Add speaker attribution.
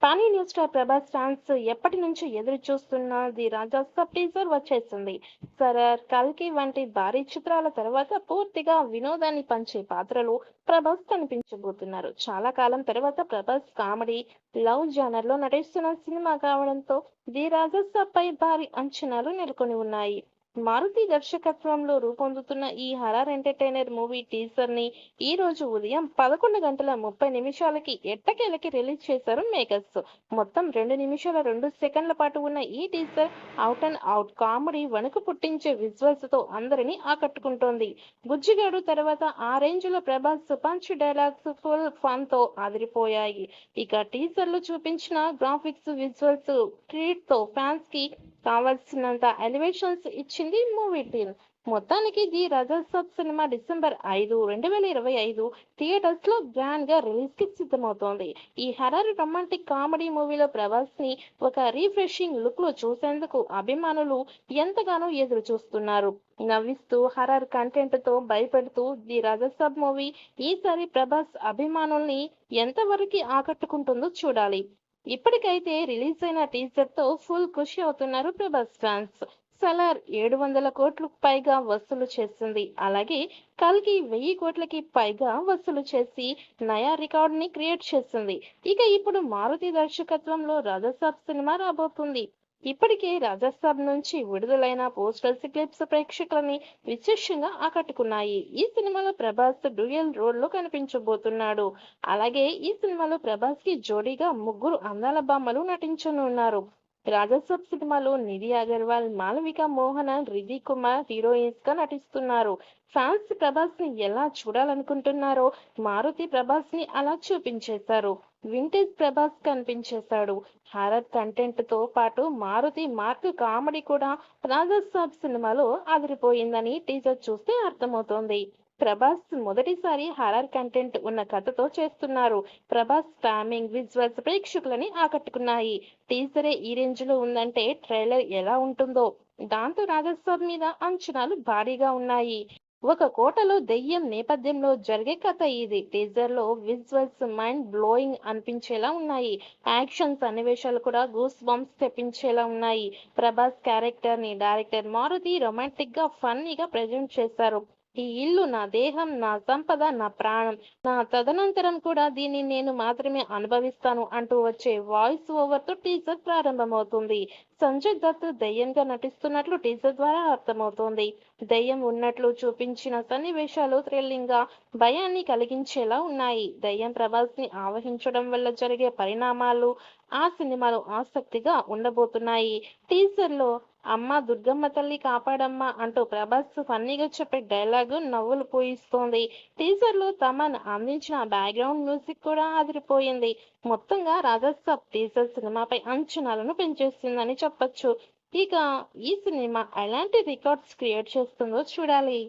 Speaker 1: Pani news star Prabhas fans ఎప్పటి నుంచో ఎదురు చూస్తున్న ది రాజా సబ్ టీజర్ వచ్చేసింది. సరర్, కల్కి వంటి భారీ చిత్రాల తర్వాత పూర్తిగా వినోదాన్ని పంచే పాత్రలో ప్రభాస్ కనిపించబోతున్నారు. చాలా కాలం తర్వాత ప్రభాస్ కామెడీ, లవ్ జానర్ లో నటిస్తున్న సినిమా కావడంతో ది రాజా సబ్ పై భారీ అంచనాలు నెలకొని ఉన్నాయి. మారుతి దర్శకత్వంలో రూపొందుతున్న ఈ హర్రర్ ఎంటర్టైనర్ మూవీ టీజర్ ని ఈ రోజు ఉదయం 11:30 ఎట్టకేలకి రిలీజ్ చేశారు మేకర్స్. మొత్తం 2 నిమిషాల 2 సెకండ్ల పాటు ఉన్న ఈ teaser out and out comedy, వణుకు పుట్టించే విజువల్స్ తో అందరినీ ఆకట్టుకుంటోంది. బుజ్జిగాడు తర్వాత ఆ రేంజ్ లో Prabhas punch dialogues full fun తో అదిరిపోయాయి. ఇక టీజర్ లో చూపించిన గ్రాఫిక్స్, విజువల్స్ ట్రీట్ తో ఫ్యాన్స్ కి కావాల్సినంత ఎలివేషన్స్ ఇచ్చింది మూవీ టీమ్. మొత్తానికి ది రజాసబ్ సినిమా డిసెంబర్ 5, 2025 థియేటర్స్ లో గ్రాండ్ గా రిలీజ్ కి సిద్ధమవుతోంది. ఈ హర్రర్ రొమాంటిక్ కామెడీ మూవీలో ప్రభాస్ ని ఒక రిఫ్రెషింగ్ లుక్ లో చూసేందుకు అభిమానులు ఎంతగానో ఎదురు చూస్తున్నారు. నవ్విస్తూ హర్రర్ కంటెంట్ తో భయపెడుతూ ది రజాసబ్ మూవీ ఈసారి ప్రభాస్ అభిమానుల్ని ఎంతవరకు ఆకట్టుకుంటుందో చూడాలి. ఇప్పటికైతే రిలీజ్ అయిన టీజర్ తో ఫుల్ ఖుషి అవుతున్నారు ప్రభాస్ ఫ్యాన్స్. సలార్ 700 కోట్లకు పైగా వసూలు చేసింది. అలాగే కల్కి 1000 కోట్లకి పైగా వసూలు చేసి నయా రికార్డ్ ని క్రియేట్ చేసింది. ఇక ఇప్పుడు మారుతి దర్శకత్వంలో రాజాసాబ్ సినిమా రాబోతుంది. ఇప్పటికే రాజాసాబ్ నుంచి విడుదలైన పోస్టర్స్, క్లిప్స్ ప్రేక్షకులని విశేషంగా ఆకట్టుకున్నాయి. ఈ సినిమాలో ప్రభాస్ డ్యూయల్ రోల్ లో కనిపించబోతున్నాడు. అలాగే ఈ సినిమాలో ప్రభాస్ కి జోడీగా ముగ్గురు అందాల భామలు నటించనున్నారు. రాజసాబ్ సినిమాలో నిధి అగర్వాల్, మాళవిక మోహనన్, రిధి కుమార్ హీరోయిన్స్ గా నటిస్తున్నారు. ఫ్యాన్స్ ప్రభాస్ ని ఎలా చూడాలనుకుంటున్నారో మారుతి ప్రభాస్ ని అలా చూపించేశారు. వింటేజ్ ప్రభాస్ కనిపించేశాడు. హారర్ కంటెంట్ తో పాటు మారుతి మార్క్ కామెడీ కూడా రాజసాబ్ సినిమాలో అదిరిపోయిందని టీజర్ చూస్తే అర్థమవుతోంది. ప్రభాస్ మొదటిసారి హారర్ కంటెంట్ ఉన్న కథతో చేస్తున్నారు. ప్రభాస్ టైమింగ్, విజువల్స్ ప్రేక్షకులని ఆకట్టుకున్నాయి. టీజరే ఈ రేంజ్ లో ఉందంటే ట్రైలర్ ఎలా ఉంటుందో. దాంతో రాజసాబ్ మీద అంచనాలు భారీగా ఉన్నాయి. ఒక కోటలో దెయ్యం నేపథ్యంలో జరిగే కథ ఇది. టీజర్ లో విజువల్స్ మైండ్ బ్లోయింగ్ అనిపించేలా ఉన్నాయి. యాక్షన్ సన్నివేశాలు కూడా గూస్ బంప్స్ తెప్పించేలా ఉన్నాయి. ప్రభాస్ క్యారెక్టర్ ని డైరెక్టర్ మారుతి రొమాంటిక్ గా, ఫన్నీగా ప్రెజెంట్ చేశారు. ఈ ఇల్లు నా దేహం, నా సంపద, నా ప్రాణం, నా తదనంతరం కూడా దీన్ని నేను మాత్రమే అనుభవిస్తాను అంటూ వచ్చే వాయిస్ ఓవర్ తో టీజర్ ప్రారంభమవుతుంది. సంజయ్ దత్ దెయ్యంగా నటిస్తున్నట్లు టీజర్ ద్వారా అర్థమవుతోంది. దెయ్యం ఉన్నట్లు చూపించిన సన్నివేశాలు థ్రిల్లింగ్ గా, భయాన్ని కలిగించేలా ఉన్నాయి. దెయ్యం ప్రభాస్ ని ఆవహించడం వల్ల జరిగే పరిణామాలు ఆ సినిమాలో ఆసక్తిగా ఉండబోతున్నాయి. టీజర్ లో అమ్మ దుర్గమ్మ తల్లి కాపాడమ్మా అంటూ ప్రభాస్ ఫన్నీగా చెప్పే డైలాగు నవ్వులు పూయిస్తోంది. టీజర్ లో తమన్ అందించిన బ్యాక్గ్రౌండ్ మ్యూజిక్ కూడా అదిరిపోయింది. మొత్తంగా రాజాసాబ్ టీజర్ సినిమాపై అంచనాలను పెంచేస్తుందని చెప్పొచ్చు. ఇక ఈ సినిమా ఎలాంటి రికార్డ్స్ క్రియేట్ చేస్తుందో చూడాలి.